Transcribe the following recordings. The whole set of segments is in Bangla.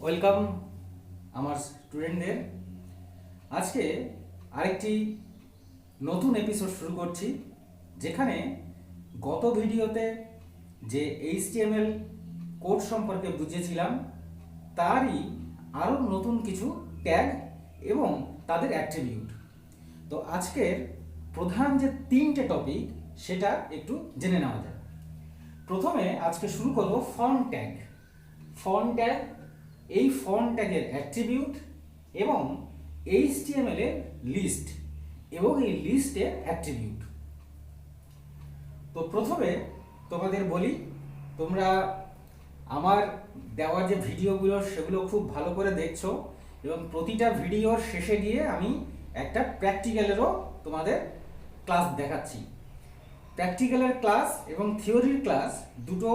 ওয়েলকাম আমার স্টুডেন্টদের। আজকে আরেকটি নতুন এপিসোড শুরু করছি, যেখানে গত ভিডিওতে যে HTML কোড সম্পর্কে বুঝিয়েছিলাম তারই আরও নতুন কিছু ট্যাগ এবং তাদের অ্যাট্রিবিউট। তো আজকের প্রধান যে তিনটে টপিক সেটা একটু জেনে নেওয়া যায়। প্রথমে আজকে শুরু করব ফন্ট ট্যাগ। ফন্ট ট্যাগ, এই ফন্ট ট্যাগের অ্যাট্রিবিউট এবং HTML এর লিস্ট এবং এই লিস্টের অ্যাট্রিবিউট। তো প্রথমে তোমাদের বলি, তোমরা আমার দেওয়া যে ভিডিওগুলো সেগুলো খুব ভালো করে দেখছো এবং প্রতিটা ভিডিওর শেষে গিয়ে আমি একটা প্র্যাকটিক্যালেরও তোমাদের ক্লাস দেখাচ্ছি। প্র্যাকটিক্যালের ক্লাস এবং থিওরির ক্লাস দুটো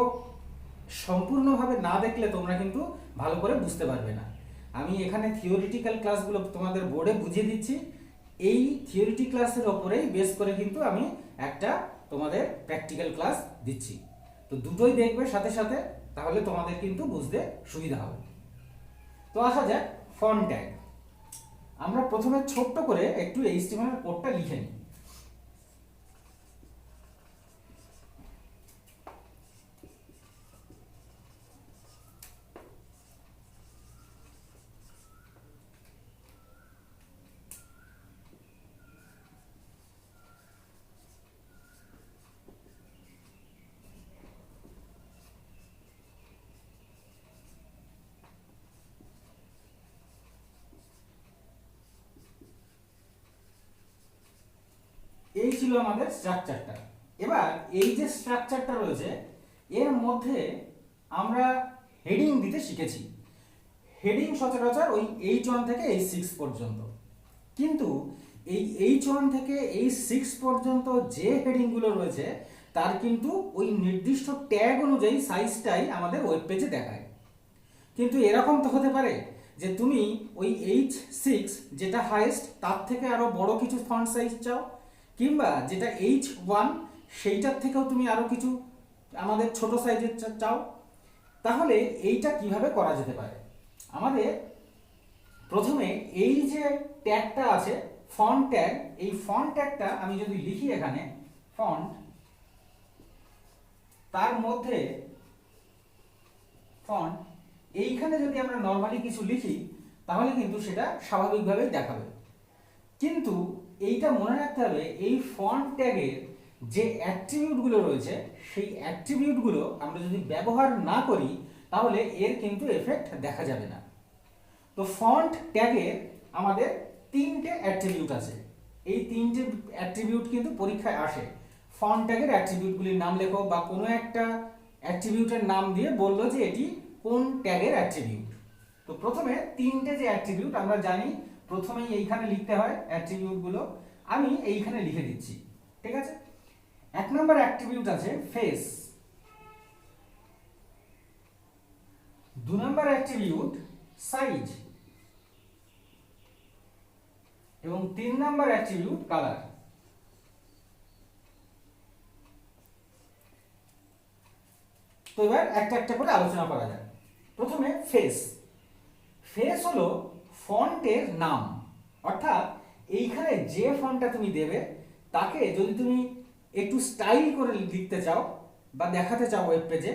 সম্পূর্ণভাবে না দেখলে তোমরা কিন্তু ভালো করে বুঝতে পারবে না। আমি এখানে থিওরিটিক্যাল ক্লাসগুলো তোমাদের বোর্ডে বুঝিয়ে দিচ্ছি, এই থিওরিটি ক্লাসের ওপরেই বেস করে কিন্তু আমি একটা তোমাদের প্র্যাকটিক্যাল ক্লাস দিচ্ছি। তো দুটোই দেখবে সাথে সাথে, তাহলে তোমাদের কিন্তু বুঝতে সুবিধা হবে। তো আসা যাক ফন্ট ট্যাগ। আমরা প্রথমে ছোট্ট করে একটু HTML কোডটা লিখে নিই। এই ছিল আমাদের স্ট্রাকচারটা। এবার এই যে স্ট্রাকচারটা রয়েছে এর মধ্যে আমরা হেডিং দিতে শিখেছি। হেডিং সচরাচর ওই H1 থেকে H6 পর্যন্ত, কিন্তু এই H1 থেকে H6 পর্যন্ত যে হেডিংগুলো রয়েছে তার কিন্তু ওই নির্দিষ্ট ট্যাগ অনুযায়ী সাইজটাই আমাদের ওয়েব পেজে দেখায়। কিন্তু এরকম তো হতে পারে যে তুমি ওই H6 যেটা হাইয়েস্ট তার থেকে আরো বড় কিছু ফন্ট সাইজ চাও, কিংবা যেটা H1 সেইটার থেকেও তুমি আরো কিছু আমাদের ছোট সাইজের চাও। তাহলে এইটা কিভাবে করা যেতে পারে? আমাদের প্রথমে এই যে ট্যাগটা আছে ফন্ট ট্যাগ, এই ফন্ট ট্যাগটা আমি যদি লিখি এখানে ফন্ট, তার মধ্যে ফন্ট, এইখানে যদি আমরা নর্মালি কিছু লিখি তাহলে কিন্তু সেটা স্বাভাবিকভাবেই দেখাবে। কিন্তু এইটা মনে রাখতে হবে, এই ফন্ট ট্যাগের যে অ্যাট্রিবিউটগুলো রয়েছে সেই অ্যাট্রিবিউটগুলো আমরা যদি ব্যবহার না করি তাহলে এর কিন্তু এফেক্ট দেখা যাবে না। তো ফন্ট ট্যাগের আমাদের তিনটে অ্যাট্রিবিউট আছে। এই তিনটে অ্যাট্রিবিউট কিন্তু পরীক্ষায় আসে। ফন্ট ট্যাগের অ্যাট্রিবিউটগুলির নাম লেখো, বা কোনো একটা অ্যাট্রিবিউটের নাম দিয়ে বললো যে এটি কোন ট্যাগের অ্যাট্রিবিউট। তো প্রথমে তিনটে যে অ্যাট্রিবিউট আমরা জানি, প্রথমেই এইখানে লিখতে হয় অ্যাট্রিবিউটগুলো, আমি এইখানে লিখে দিচ্ছি, ঠিক আছে। এক নম্বর অ্যাট্রিবিউট আছে ফেস, দু নম্বর অ্যাট্রিবিউট সাইজ, এবং তিন নম্বর অ্যাট্রিবিউট কালার। তো এবার একটা একটা করে আলোচনা করা যাক। প্রথমে ফেস। ফেস হলো ফন্টের নাম, অর্থাৎ এইখানে যে ফন্টটা তুমি দেবে তাকে যদি তুমি একটু স্টাইল করে লিখতে চাও বা দেখাতে চাও ওয়েব পেজে,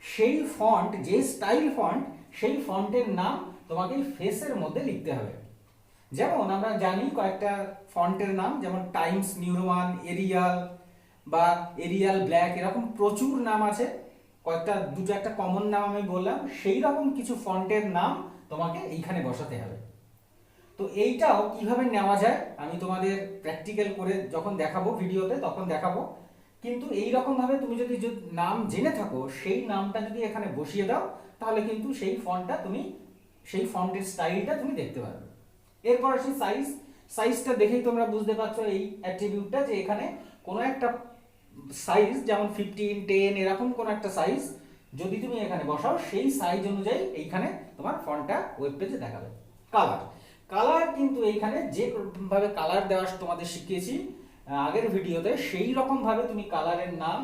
সেই ফন্ট, যে স্টাইল ফন্ট, সেই ফন্টের নাম তোমাকে ফেসের মধ্যে লিখতে হবে। যেমন আমরা জানি কয়েকটা ফন্টের নাম, যেমন টাইমস নিউ রোমান, এরিয়াল বা এরিয়াল ব্ল্যাক, এরকম প্রচুর নাম আছে। কয়েকটা দুটো একটা কমন নাম আমি বললাম, সেই রকম কিছু ফন্টের নাম তোমাকে এইখানে বসাতে হবে। তো এইটাও কিভাবে নেওয়া যায় আমি তোমাদের প্র্যাকটিক্যাল করে যখন দেখাবো ভিডিওতে তখন দেখাবো। কিন্তু এই রকম ভাবে তুমি যদি নাম জেনে থাকো সেই নামটা যদি এখানে বসিয়ে দাও তাহলে কিন্তু সেই ফন্টটা তুমি, সেই ফন্টের স্টাইলটা তুমি দেখতে পারবে। এরপর আসি সাইজ। সাইজটা দেখেই তোমরা বুঝতে পারছো এই অ্যাট্রিবিউটটা, যে এখানে কোনো একটা সাইজ, যেমন 15, 10 এরকম কোনো একটা সাইজ যদি তুমি এখানে বসাও সেই সাইজ অনুযায়ী এইখানে তোমার ফন্টটা ওয়েব পেজে দেখাবে। কালার। কালার কিন্তু এইখানে যেভাবে কালার দেওয়া তোমাদের শিখিয়েছি আগের ভিডিওতে, সেই রকম ভাবে তুমি কালারের নাম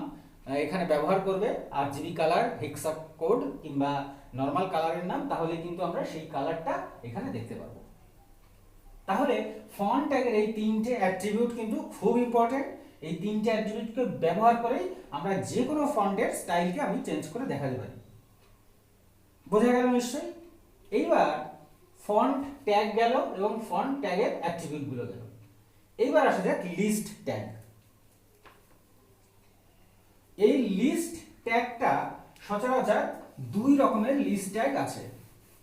এখানে ব্যবহার করবে RGB কালার, হেক্সা কোড কিংবা নর্মাল কালারের নাম, তাহলে কিন্তু আমরা সেই কালারটা এখানে দেখতে পাবো। তাহলে ফন্ট ট্যাগের এই তিনটে অ্যাট্রিবিউট কিন্তু খুব ইম্পর্টেন্ট। এই তিনটে অ্যাট্রিবিউটকে ব্যবহার করেই আমরা যে কোনো ফন্টের স্টাইলকে আমি চেঞ্জ করে দেখাতে পারি। বোঝা গেল নিশ্চয়ই? এইবার ফন্ট ট্যাগ গেল এবং ফন্ট ট্যাগের অ্যাট্রিবিউটগুলো গেল। এইবার আসা যাক লিস্ট ট্যাগ। এই লিস্ট ট্যাগটা সচরাচর দুই রকমের লিস্ট ট্যাগ আছে।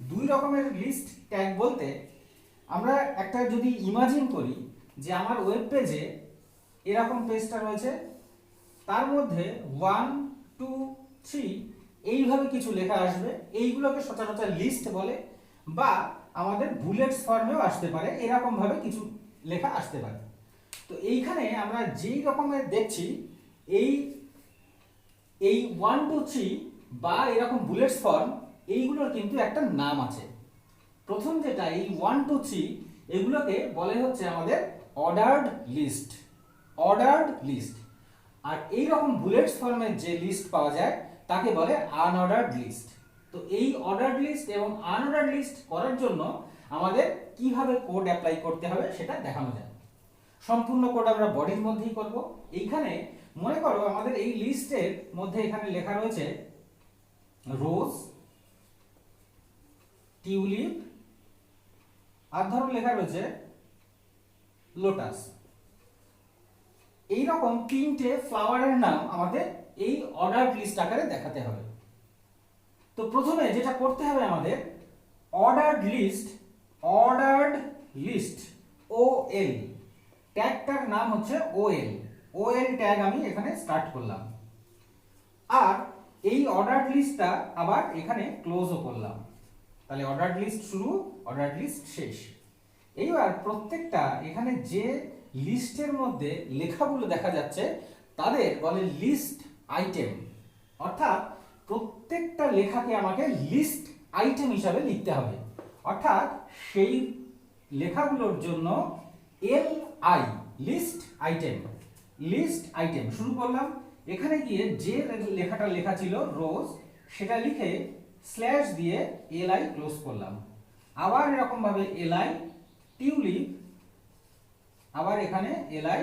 দুই রকমের লিস্ট ট্যাগ বলতে আমরা একটা যদি ইমাজিন করি যে আমার ওয়েব পেজে এরকম পেজটা রয়েছে, তার মধ্যে 1 2 3 এইভাবে কিছু লেখা আসবে, এইগুলোকে সচরাচর লিস্ট বলে, বা আমাদের বুলেটস ফর্মেও আসতে পারে, এরকম ভাবে কিছু লেখা আসতে পারে। তো এইখানে আমরা যেই রকমের দেখছি এই 1 2 3 বা এরকম বুলেটস ফর্ম, এইগুলোর কিন্তু একটা নাম আছে। প্রথম যেটা এই 1 2 3 এগুলোকে বলে হচ্ছে আমাদের অর্ডার্ড লিস্ট, অর্ডার্ড লিস্ট। আর এই রকম বুলেটস ফর্মের যে লিস্ট পাওয়া যায় তাকে বলে আনঅর্ডার্ড লিস্ট। তো এই অর্ডার্ড লিস্ট এবং আনঅর্ডার্ড লিস্ট করার জন্য আমাদের কিভাবে কোড অ্যাপ্লাই করতে হবে সেটা দেখানো যায়। সম্পূর্ণ কোড আমরা বডির মধ্যেই করব। এইখানে মনে করো আমাদের এই লিস্টের মধ্যে এখানে লেখা রয়েছে রোজ, টিউলিপ, আর ধরো লেখা রয়েছে লোটাস। এইরকম তিনটে ফ্লাওয়ারের নাম আমাদের এই অর্ডার্ড লিস্ট আকারে দেখাতে হবে। তো প্রথমে যেটা করতে হবে আমাদের ordered list, ordered list OL, ট্যাগটার নাম হচ্ছে OL ট্যাগ আমি এখানে স্টার্ট করলাম। আর এই অর্ডার্ড লিস্টটা আবার এখানে ক্লোজও করলাম। তাহলে অর্ডার্ড লিস্ট শুরু, অর্ডার্ড লিস্ট শেষ। এইবার প্রত্যেকটা এখানে যে লিস্টের মধ্যে লেখাগুলো দেখা যাচ্ছে তাদের বলে লিস্ট আইটেম, অর্থাৎ প্রত্যেকটা লেখাকে আমাকে লিস্ট আইটেম হিসাবে লিখতে হবে। অর্থাৎ সেই লেখাগুলোর জন্য LI, list item, list item শুরু করলাম। এখানে গিয়ে যে লেখাটা লেখা ছিল রোজ, সেটা লিখে স্ল্যাশ দিয়ে LI ক্লোজ করলাম। আবার এরকম ভাবে LI, টিউলিপ, আবার এখানে LI,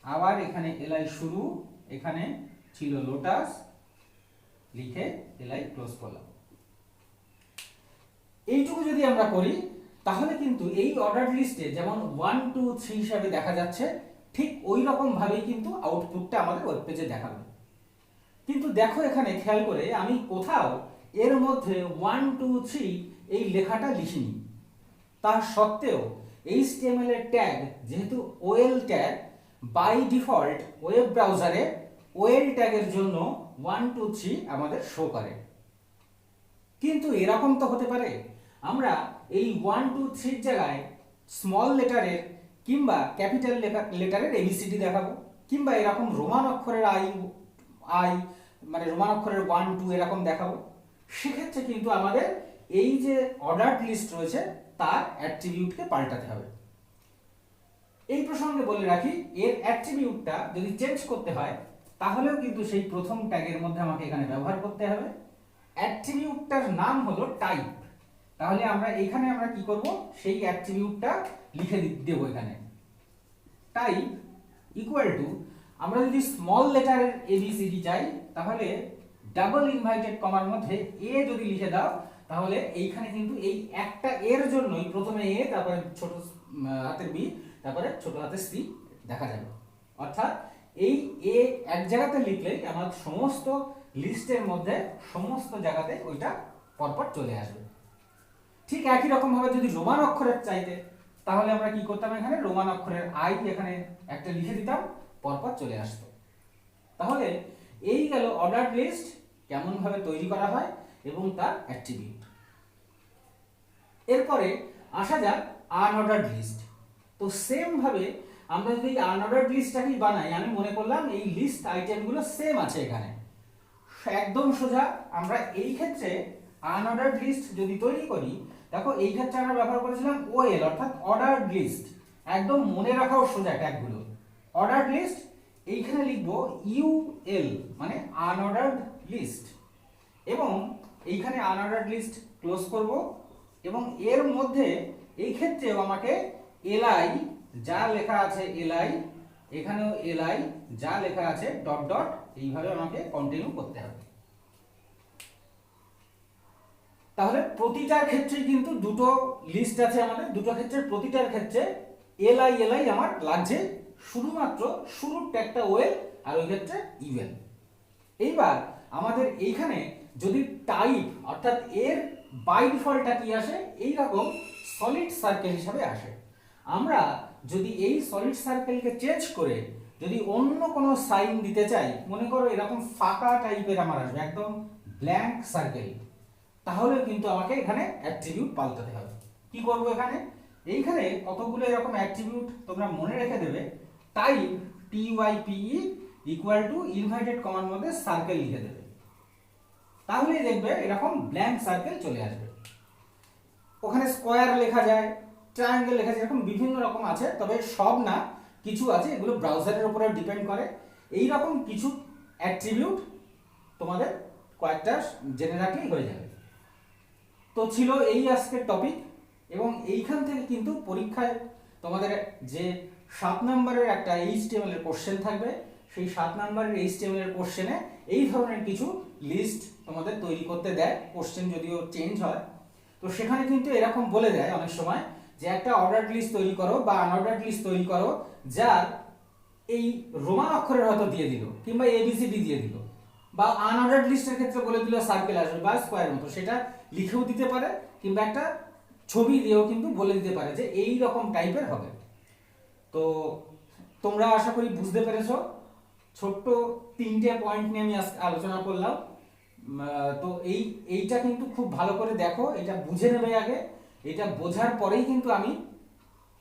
আবার এখানে LI শুরু, এখানে ছিল লোটাস, লিখে LI ক্লোজ করলাম। এইটুকু যদি আমরা করি তাহলে কিন্তু এই অর্ডার লিস্টে যেমন 1 2 3 হিসাবে দেখা যাচ্ছে, ঠিক ওই রকম ভাবেই কিন্তু আউটপুটটা আমাদের ওয়েব পেজে দেখাবে। কিন্তু দেখো এখানে খেয়াল করে আমি কোথাও এর মধ্যে 1 2 3 এই লেখাটা লিখিনি। তার সত্ত্বেও HTML এর ট্যাগ যেহেতু OL tag, by default web ব্রাউজারে OL ট্যাগের জন্য 1 2 3 আমাদের শো করে। কিন্তু এরকম তো হতে পারে আমরা এই 1 2 3 জায়গায় স্মল লেটারের কিংবা ক্যাপিটাল লেটারের ABCD দেখাবো, কিংবা এরকম রোমান অক্ষরের আই মানে রোমান অক্ষরের 1 2 এরকম দেখাবো। সেক্ষেত্রে কিন্তু আমাদের এই যে অর্ডার্ড লিস্ট রয়েছে তার অ্যাট্রিবিউটকে পাল্টাতে হবে। এই প্রসঙ্গে বলে রাখি, এর অ্যাট্রিবিউটটা যদি চেঞ্জ করতে হয় তাহলেও কিন্তু সেই প্রথম ট্যাগের মধ্যে আমাকে এখানে ব্যবহার করতে হবে। অ্যাট্রিবিউটটার নাম হলো টাইপ। তাহলে আমরা এখানে আমরা কি করব, সেই অ্যাট্রিবিউটটা লিখে দেব এখানে। টাইপ ইকুয়াল টু, আমরা যদি স্মল লেটারের ABCD চাই তাহলে ডাবল ইনভার্টেড কমার মধ্যে A যদি লিখে দাও তাহলে এইখানে কিন্তু এই একটা এর জন্যই প্রথমে A, তারপরে ছোট হাতের B, তারপরে ছোট হাতের C দেখা যাবে। অর্থাৎ এই A এক জায়গাতে লিখলে আমার সমস্ত লিস্টের মধ্যে সমস্ত জায়গাতে ওইটা পরপর চলে আসবে। ঠিক একই রকম ভাবে যদি রোমান অক্ষরের চাইতে তাহলে আমরা কি করতাম, এখানে রোমান অক্ষরের I এখানে একটা লিখে দিতাম, পরপর চলে আসতো। তাহলে এই গেল অর্ডার লিস্ট কেমন ভাবে তৈরি করা হয় এবং তার অ্যাট্রিবিউট। এরপরে আসা যাক আনঅর্ডার্ড লিস্ট। তো সেম ভাবে আমরা যদি আনঅর্ডার্ড লিস্টটাকেই বানাই, আমি মনে করলাম এই লিস্ট আইটেমগুলো সেম আছে এখানে, একদম সোজা আমরা এই ক্ষেত্রে আনঅর্ডার্ড লিস্ট যদি তৈরি করি, দেখো এই ক্ষেত্রে আমরা ব্যবহার করেছিলাম OL অর্থাৎ অর্ডার্ড লিস্ট। একদম মনে রাখাও সোজা ট্যাগগুলো। অর্ডার্ড লিস্ট এইখানে লিখব ইউএল মানে আনঅর্ডার্ড লিস্ট, এবং এইখানে আনঅর্ডার্ড লিস্ট ক্লোজ করব, এবং এর মধ্যে এই ক্ষেত্রেও আমাকে এলআই যা লেখা আছে এলআই, এখানেও এলআই যা লেখা আছে ডট ডট, এইভাবে আমাকে কন্টিনিউ করতে হবে। তাহলে প্রতিটার ক্ষেত্রে কিন্তু দুটো লিস্ট আছে আমাদের, দুটো ক্ষেত্রে প্রতিটার ক্ষেত্রে এলআই এলআই আমার লাগছে, শুধুমাত্র শুরুর ট্যাগটা ওয়েল আর ওই ক্ষেত্রে ইভেন। এইবার আমাদের এইখানে যদি টাইপ অর্থাৎ এর বাই ডিফল্টটা কি আসে, এইরকম সলিড সার্কেল হিসাবে আসে। আমরা যদি এই সলিড সার্কেলকে চেঞ্জ করে যদি অন্য কোনো সাইন দিতে চাই, মনে করো এরকম ফাঁকা টাইপের আমার আসবে, একদম ব্ল্যাঙ্ক সার্কেল, তাহলে কিন্তু আমাকে এখানে অ্যাট্রিবিউট পাল্টাতে হবে। কি করব এখানে, এইখানে কতগুলো এরকম অ্যাট্রিবিউট তোমরা মনে রেখে দেবে। Type TYPE equal to inverted কমার মধ্যে সার্কেল লিখে দেবে, তাহলেই দেখবে এরকম ব্ল্যাঙ্ক সার্কেল চলে আসবে। ওখানে স্কোয়ার লেখা যায়, ট্রায়াঙ্গেল লেখা যায়, এরকম বিভিন্ন রকম আছে, তবে সব না, কিছু আছে, এগুলো ব্রাউজারের উপরে ডিপেন্ড করে। এই রকম কিছু অ্যাট্রিবিউট তোমাদের কয়েকটা জেনে রাখলেই হয়ে যাবে। তো ছিল এই আজকের টপিক, এবং এইখান থেকে কিন্তু পরীক্ষায় তোমাদের যে 7 নম্বরের একটা HTML এর কোশ্চেন থাকবে, সেই 7 নম্বরের HTML এর কোশ্চেনে এই ধরনের কিছু লিস্ট তোমাদের তৈরি করতে দেয়, কোশ্চেন যদিও চেঞ্জ হয়। তো সেখানে কিন্তু এরকম বলে দেয় অনেক সময় যে একটা অর্ডার লিস্ট তৈরি করো বা আনঅর্ডার লিস্ট তৈরি করো, যার এই রোমান অক্ষরের হয়তো দিয়ে দিল, কিংবা ABCD দিয়ে দিল, বা আনঅর্ডার লিস্টের ক্ষেত্রে বলে দিল সার্কেল আসবে বা স্কোয়ার মতো, সেটা লিখেও দিতে পারে, কিংবা একটা ছবি দিয়েও কিন্তু বলে দিতে পারে যে এই রকম টাইপের হবে। তো তোমরা আশা করি বুঝতে পেরেছো। ছোট্ট 3টে পয়েন্ট নিয়ে আমি আলোচনা করলাম। তো এইটা কিন্তু খুব ভালো করে দেখো, এটা বুঝে নেবে আগে, এটা বোঝার পরেই কিন্তু আমি,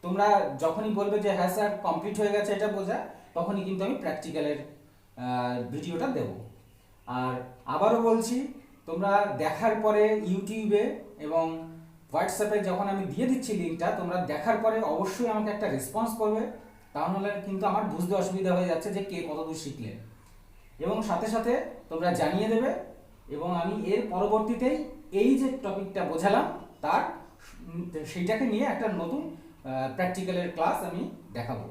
তোমরা যখনই বলবে যে হ্যাঁ স্যার কমপ্লিট হয়ে গেছে এটা বোঝা, তখনই কিন্তু আমি প্র্যাকটিক্যালের ভিডিওটা দেব। আর আবারও বলছি, তোমরা দেখার পরে ইউটিউবে এবং হোয়াটসঅ্যাপে যখন আমি দিয়ে দিচ্ছি লিঙ্কটা, তোমরা দেখার পরে অবশ্যই আমাকে একটা রেসপন্স করবে, তাহলে কিন্তু আমার বুঝতে অসুবিধা হয়ে যাচ্ছে যে কে কতদূর শিখলে, এবং সাথে সাথে তোমরা জানিয়ে দেবে, এবং আমি এর পরবর্তীতেই এই যে টপিকটা বোঝালাম তার সেইটাকে নিয়ে একটা নতুন প্র্যাকটিক্যালের ক্লাস আমি দেখাবো।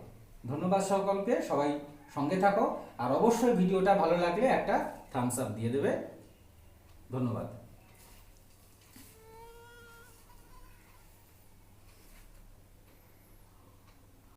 ধন্যবাদ সকলকে, সবাই সঙ্গে থাকো, আর অবশ্যই ভিডিওটা ভালো লাগলে একটা থামস আপ দিয়ে দেবে। ধন্যবাদ।